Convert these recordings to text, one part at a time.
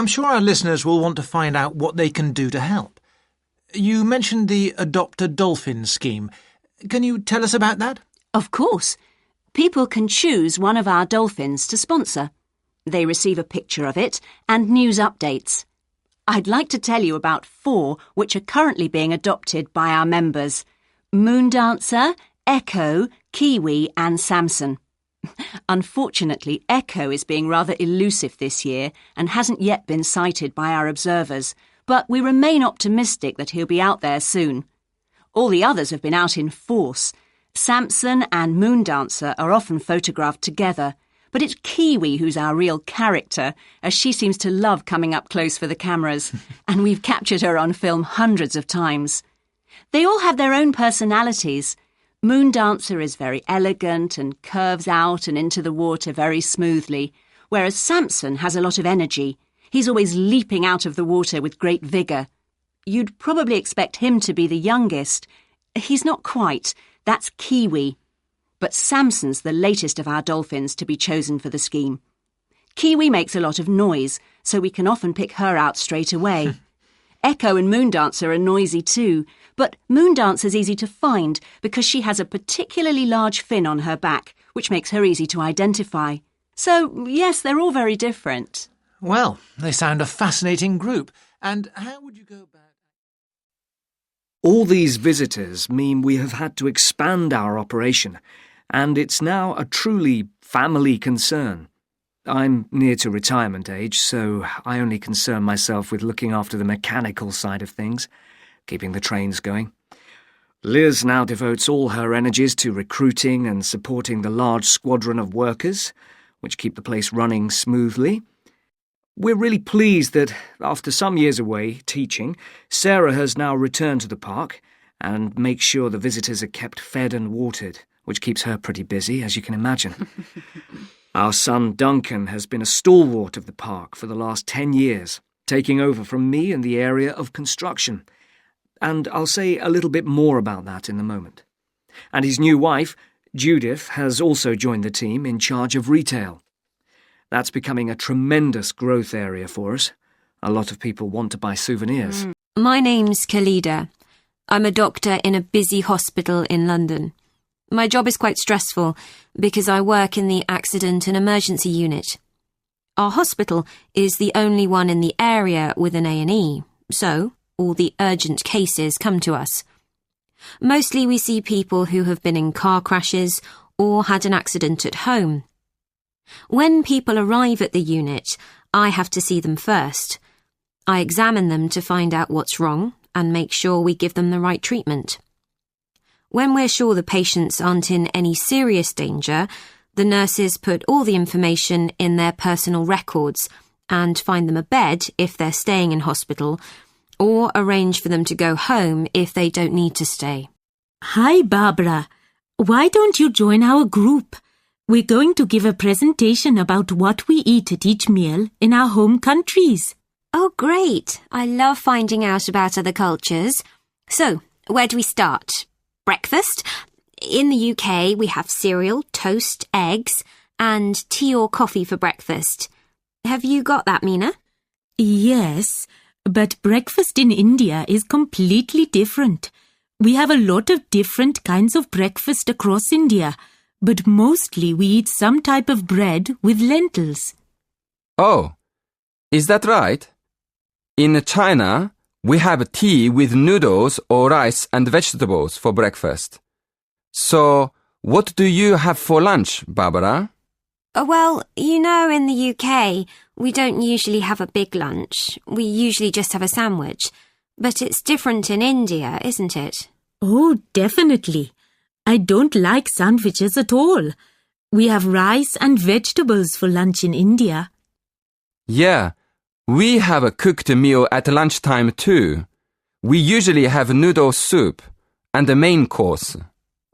I'm sure our listeners will want to find out what they can do to help. You mentioned the Adopt a Dolphin scheme. Can you tell us about that? Of course. People can choose one of our dolphins to sponsor. They receive a picture of it and news updates. I'd like to tell you about 4 which are currently being adopted by our members: Moondancer, Echo, Kiwi and Samson. Unfortunately, Echo is being rather elusive this year and hasn't yet been sighted by our observers, but we remain optimistic that he'll be out there soon. All the others have been out in force. Samson and Moondancer are often photographed together, but it's Kiwi who's our real character, as she seems to love coming up close for the cameras, and we've captured her on film hundreds of times. They all have their own personalities. Moondancer is very elegant and curves out and into the water very smoothly, whereas Samson has a lot of energy. He's always leaping out of the water with great vigour. You'd probably expect him to be the youngest. He's not quite. That's Kiwi. But Samson's the latest of our dolphins to be chosen for the scheme. Kiwi makes a lot of noise, so we can often pick her out straight away. Echo and Moondancer are noisy too, but Moondancer's easy to find because she has a particularly large fin on her back, which makes her easy to identify. So, yes, they're all very different. Well, they sound a fascinating group. And how would you go about... All these visitors mean we have had to expand our operation, and it's now a truly family concern. I'm near to retirement age, so I only concern myself with looking after the mechanical side of things, keeping the trains going. Liz now devotes all her energies to recruiting and supporting the large squadron of workers, which keep the place running smoothly. We're really pleased that, after some years away teaching, Sarah has now returned to the park and makes sure the visitors are kept fed and watered, which keeps her pretty busy, as you can imagine. Our son Duncan has been a stalwart of the park for the last 10 years, taking over from me in the area of construction. And I'll say a little bit more about that in a moment. And his new wife, Judith, has also joined the team in charge of retail. That's becoming a tremendous growth area for us. A lot of people want to buy souvenirs. My name's Khalida. I'm a doctor in a busy hospital in London. My job is quite stressful because I work in the accident and emergency unit. Our hospital is the only one in the area with an A&E, so all the urgent cases come to us. Mostly we see people who have been in car crashes or had an accident at home. When people arrive at the unit, I have to see them first. I examine them to find out what's wrong and make sure we give them the right treatment. When we're sure the patients aren't in any serious danger, the nurses put all the information in their personal records and find them a bed if they're staying in hospital, or arrange for them to go home if they don't need to stay. Hi, Barbara. Why don't you join our group? We're going to give a presentation about what we eat at each meal in our home countries. Oh, great. I love finding out about other cultures. So, where do we start? Breakfast? In the UK, we have cereal, toast, eggs, and tea or coffee for breakfast. Have you got that, Mina? Yes, but breakfast in India is completely different. We have a lot of different kinds of breakfast across India, but mostly we eat some type of bread with lentils. Oh, is that right? In China, we have tea with noodles or rice and vegetables for breakfast. So, what do you have for lunch, Barbara? Well, you know, in the UK, we don't usually have a big lunch. We usually just have a sandwich. But it's different in India, isn't it? Oh, definitely. I don't like sandwiches at all. We have rice and vegetables for lunch in India. Yeah, we have a cooked meal at lunchtime too. We usually have noodle soup and a main course.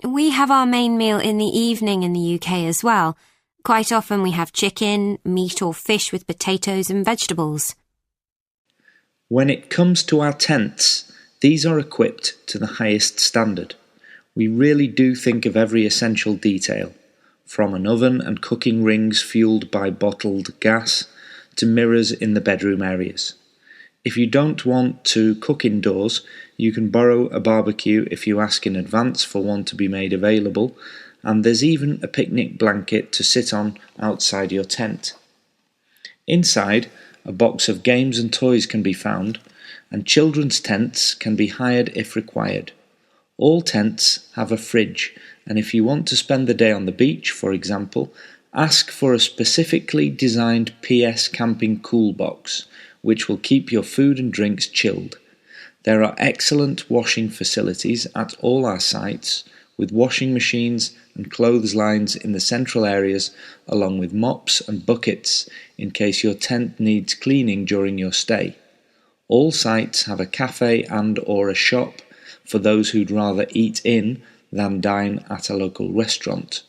We have our main meal in the evening in the UK as well. Quite often we have chicken, meat or fish with potatoes and vegetables. When it comes to our tents, these are equipped to the highest standard. We really do think of every essential detail, from an oven and cooking rings fueled by bottled gas, to mirrors in the bedroom areas. If you don't want to cook indoors, you can borrow a barbecue if you ask in advance for one to be made available, and there's even a picnic blanket to sit on outside your tent. Inside, a box of games and toys can be found, and children's tents can be hired if required. All tents have a fridge, and if you want to spend the day on the beach, for example, ask for a specifically designed PS Camping Cool Box, which will keep your food and drinks chilled. There are excellent washing facilities at all our sites, with washing machines and clotheslines in the central areas, along with mops and buckets in case your tent needs cleaning during your stay. All sites have a cafe and/or a shop for those who'd rather eat in than dine at a local restaurant.